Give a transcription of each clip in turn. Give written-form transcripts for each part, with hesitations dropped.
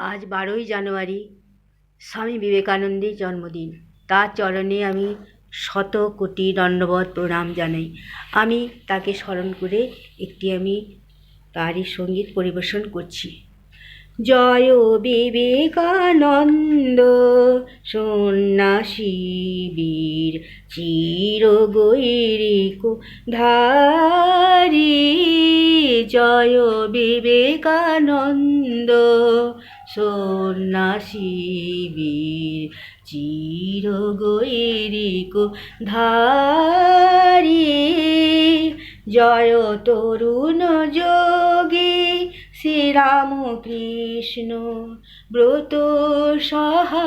আজ 12ই জানুয়ারি স্বামী বিবেকানন্দের জন্মদিন। তার চরণে আমি শত কোটি দণ্ডবত প্রণাম জানাই। আমি তাকে স্মরণ করে আমি তারই সঙ্গীত পরিবেশন করছি। জয় বিবেকানন্দ সন্ন্যাসী বীর চির গৈরিক ধারী। জয় বিবেকানন্দ সন্ন্যাসী বীর চির গৈরিক ধারী। জয় তরুণ যোগী শ্রীরামকৃষ্ণ ব্রত সহায়কারী।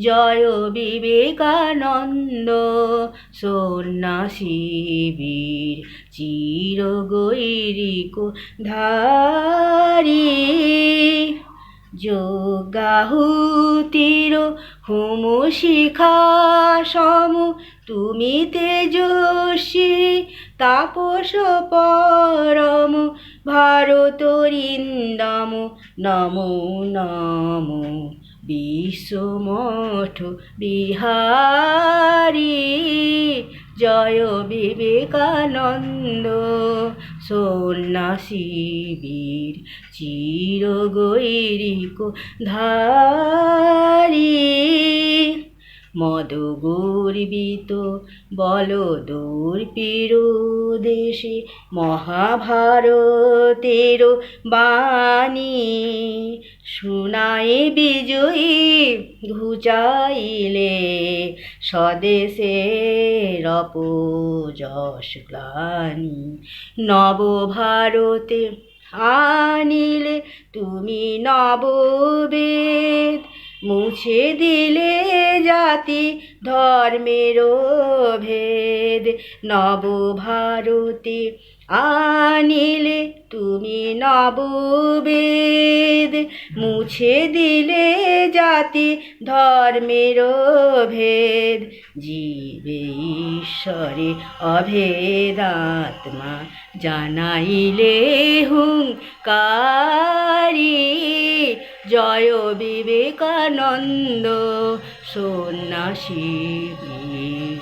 জয় বিবেকানন্দ সন্ন্যাসী বীর চির গৈরিক ধারী। যজ্ঞাহুতির হোম শিখা সম তুমি তেজস্বী তাপস পরম ভারতরিন্দম নমো নমো বিশ্বমঠ বিহারী। জয় বিবেকানন্দ সন্ন্যাসী বীর চির গৈরিক ধারী। মদ গর্বিত বলদর্পীর দেশে মহাভারতের বাণী শুনায় বিজয়ী ঘুচাইলে স্বদেশের অপযশ গ্লানি। নবভারতে আনিলে তুমি নববেদ মুছে দিলে জাতি ধর্মের ভেদ। নবভারতে আনিলে তুমি নববেদ মুছে দিলে জাতি ধর্মের ভেদ। জীবে ঈশ্বরে অভেদাত্মা জানাইলে হুঙ্কারী। জয় বিবেকানন্দ সন্ন্যাসী বীর।